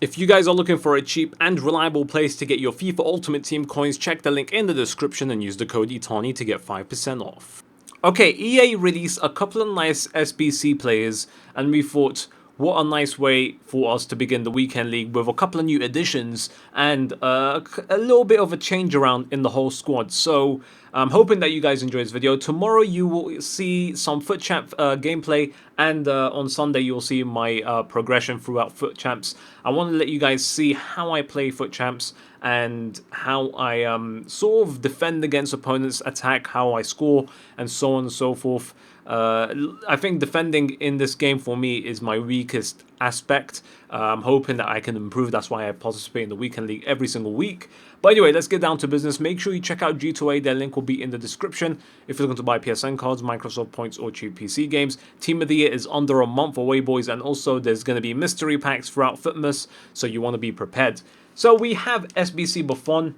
If you guys are looking for a cheap and reliable place to get your FIFA Ultimate Team coins, check the link in the description and use the code ITANI to get 5% off. Okay, EA released a couple of nice SBC players, and we thought, what a nice way for us to begin the weekend league with a couple of new additions and a little bit of a change around in the whole squad. So I'm hoping that you guys enjoy this video. Tomorrow you will see some Foot Champ gameplay, and on Sunday you'll see my progression throughout Foot Champs. I want to let you guys see how I play Foot Champs and how I sort of defend against opponents' attack, how I score, and so on and so forth. I think defending in this game for me is my weakest aspect. I'm hoping that I can improve. That's why I participate in the weekend league every single week. But anyway, let's get down to business. Make sure you check out G2A. Their link will be in the description. If you're looking to buy PSN cards, Microsoft points, or cheap PC games, Team of the Year is under a month away, boys. And also, there's going to be mystery packs throughout Fitmas, so you want to be prepared. So we have SBC Buffon.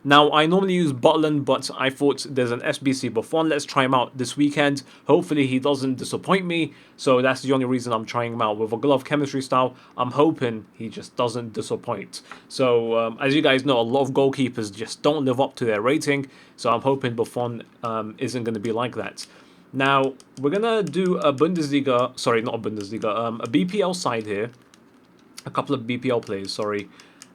Now, I normally use Butland, but I thought there's an SBC Buffon. Let's try him out this weekend. Hopefully, he doesn't disappoint me. So that's the only reason I'm trying him out. With a glove chemistry style, I'm hoping he just doesn't disappoint. So, as you guys know, a lot of goalkeepers just don't live up to their rating. So I'm hoping Buffon isn't going to be like that. Now, we're going to do a Bundesliga... Sorry, not a Bundesliga. A BPL side here. A couple of BPL players, sorry.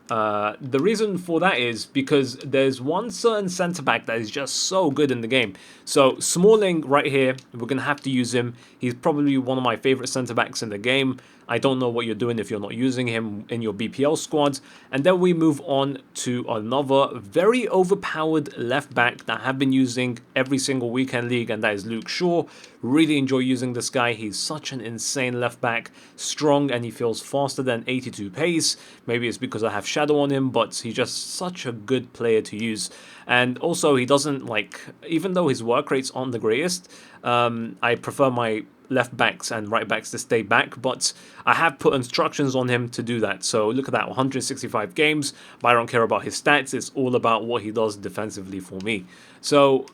The reason for that is because there's one certain centre-back that is just so good in the game. So Smalling right here, we're going to have to use him. He's probably one of my favourite centre-backs in the game. I don't know what you're doing if you're not using him in your BPL squad. And then we move on to another very overpowered left-back that I have been using every single weekend league, and that is Luke Shaw. Really enjoy using this guy. He's such an insane left-back, strong, and he feels faster than 82 pace. Maybe it's because I have Shadow on him, but he's just such a good player to use. And also, he doesn't, like, even though his work rates aren't the greatest, I prefer my left backs and right backs to stay back, but I have put instructions on him to do that. So look at that, 165 games, but I don't care about his stats. It's all about what he does defensively for me. So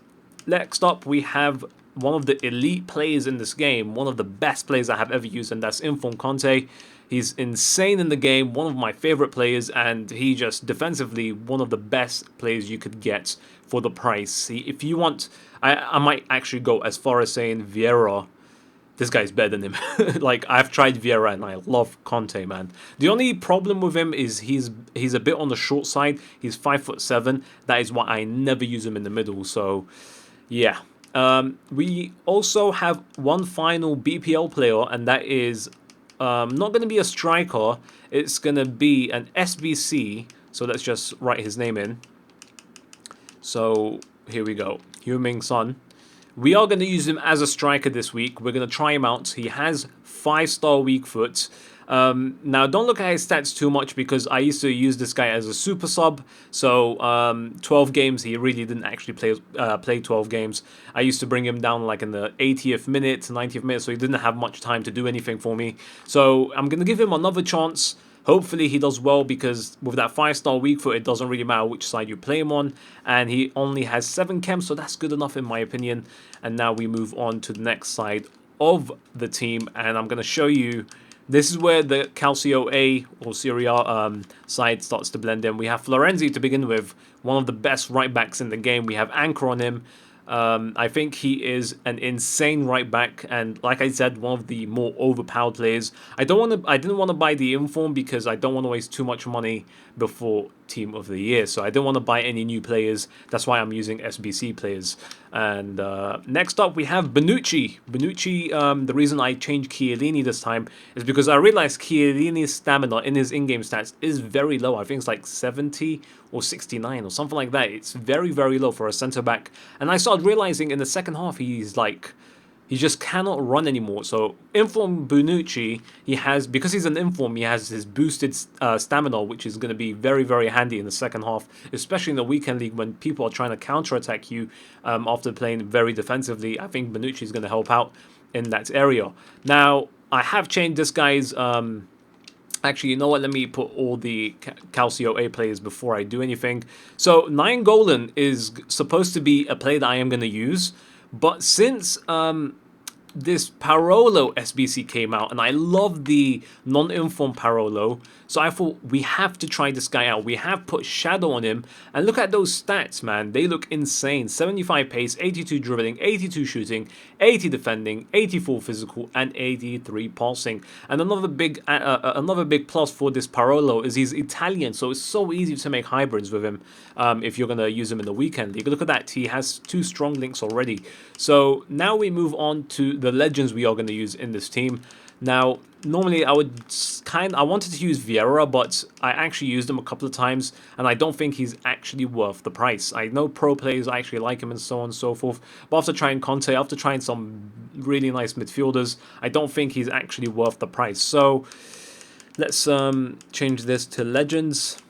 next up, we have one of the elite players in this game, one of the best players I have ever used, and that's Inform Conte. He's insane in the game, one of my favorite players, and he just defensively one of the best players you could get for the price. If you want, I might actually go as far as saying Vieira. This guy's better than him. Like, I've tried Vieira and I love Conte, man. The only problem with him is he's a bit on the short side. He's 5'7". That is why I never use him in the middle. So, yeah. We also have one final BPL player, and that is not going to be a striker. It's going to be an SBC. So let's just write his name in. So here we go. Heung-min Son. We are going to use him as a striker this week. We're going to try him out. He has 5-star weak foot. Now, don't look at his stats too much because I used to use this guy as a super sub. So, 12 games, he really didn't actually play 12 games. I used to bring him down like in the 80th minute, 90th minute, so he didn't have much time to do anything for me. So, I'm going to give him another chance. Hopefully he does well, because with that 5-star weak foot, it doesn't really matter which side you play him on. And he only has 7 chems, so that's good enough in my opinion. And now we move on to the next side of the team. And I'm going to show you, this is where the Calcio A or Serie A side starts to blend in. We have Florenzi to begin with, one of the best right backs in the game. We have Anchor on him. I think he is an insane right back, and like I said, one of the more overpowered players. I didn't want to buy the Inform because I don't want to waste too much money before Team of the Year, so I didn't want to buy any new players. That's why I'm using SBC players. And next up, we have Bonucci. Bonucci, the reason I changed Chiellini this time is because I realized Chiellini's stamina in his in-game stats is very low. I think it's like 70 or 69 or something like that. It's very, very low for a centre-back. And I started realizing in the second half, he just cannot run anymore. So Inform Bonucci, because he's an Inform, he has his boosted stamina, which is going to be very, very handy in the second half, especially in the weekend league when people are trying to counter-attack you after playing very defensively. I think Bonucci is going to help out in that area. Now, I have changed this guy's... Actually, you know what? Let me put all the Calcio A players before I do anything. So, Nainggolan is supposed to be a player that I am going to use. But since this Parolo SBC came out, and I love the non-informed Parolo, so I thought we have to try this guy out. We have put Shadow on him, and look at those stats, man. They look insane. 75 pace, 82 dribbling, 82 shooting, 80 defending, 84 physical, and 83 passing. And another big plus for this Parolo is he's Italian, so it's so easy to make hybrids with him if you're going to use him in the weekend league. Look at that. He has 2 strong links already. So now we move on to the legends we are going to use in this team. Now, normally I wanted to use Vieira, but I actually used him a couple of times, and I don't think he's actually worth the price. I know pro players actually like him and so on and so forth, but after trying Conte, after trying some really nice midfielders, I don't think he's actually worth the price. So let's change this to legends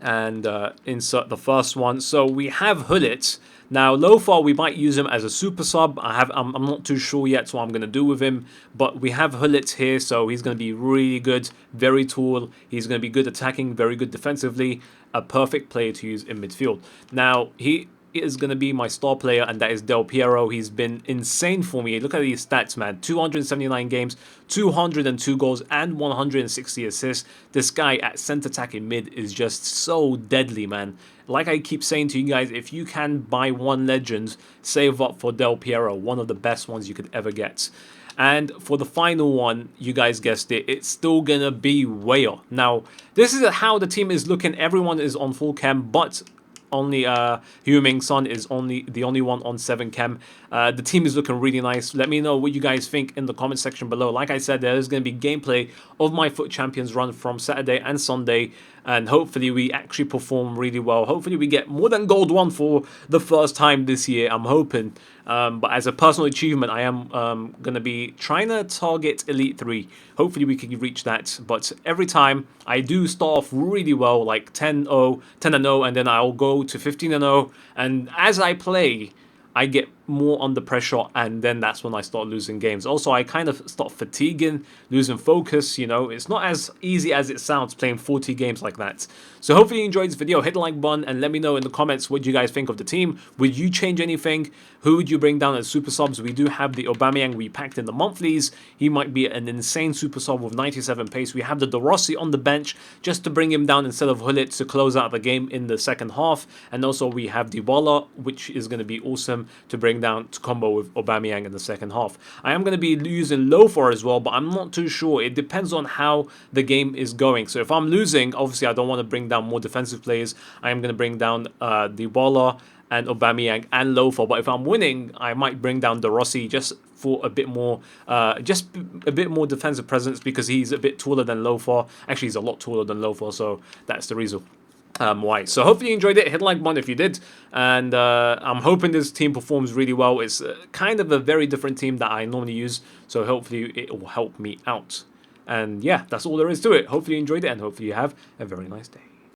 and insert the first one. So we have Hullet. Now, Lothar, we might use him as a super sub. I'm not too sure yet what I'm going to do with him. But we have Hullet here, so he's going to be really good, very tall. He's going to be good attacking, very good defensively. A perfect player to use in midfield. Now, he is going to be my star player, and that is Del Piero. He's been insane for me. Look at these stats, man. 279 games, 202 goals, and 160 assists. This guy at centre attack in mid is just so deadly, man. Like I keep saying to you guys, if you can buy one legend, save up for Del Piero, one of the best ones you could ever get. And for the final one, you guys guessed it, it's still going to be Weah. Now, this is how the team is looking. Everyone is on full chem, but only Heung-min Son is the only one on 7 chem. The team is looking really nice. Let me know what you guys think in the comment section below. Like I said, there is going to be gameplay of my FUT Champions run from Saturday and Sunday, and hopefully we actually perform really well. Hopefully we get more than Gold 1 for the first time this year, I'm hoping. But as a personal achievement, I am going to be trying to target Elite 3. Hopefully we can reach that. But every time I do start off really well, like 10-0, and then I'll go to 15-0. And as I play, I get more under pressure, and then that's when I start losing games. Also, I kind of start fatiguing, losing focus, you know. It's not as easy as it sounds playing 40 games like that. So hopefully you enjoyed this video. Hit the like button and let me know in the comments what you guys think of the team. Would you change anything? Who would you bring down as super subs? We do have the Aubameyang we packed in the monthlies. He might be an insane super sub with 97 pace. We have the De Rossi on the bench just to bring him down instead of Hullet to close out the game in the second half. And also we have Dybala, which is going to be awesome to bring down to combo with Aubameyang in the second half. I am going to be using Lothar as well, but I'm not too sure. It depends on how the game is going. So if I'm losing, obviously I don't want to bring down more defensive players. I am going to bring down Dybala and Aubameyang and Lothar. But if I'm winning, I might bring down De Rossi just for a bit more, defensive presence, because he's a bit taller than Lothar. Actually, he's a lot taller than Lothar, so that's the reason. Why. So hopefully you enjoyed it. Hit the like button if you did, and I'm hoping this team performs really well. It's kind of a very different team that I normally use, so hopefully it will help me out. And yeah, that's all there is to it. Hopefully you enjoyed it, and hopefully you have a very nice day.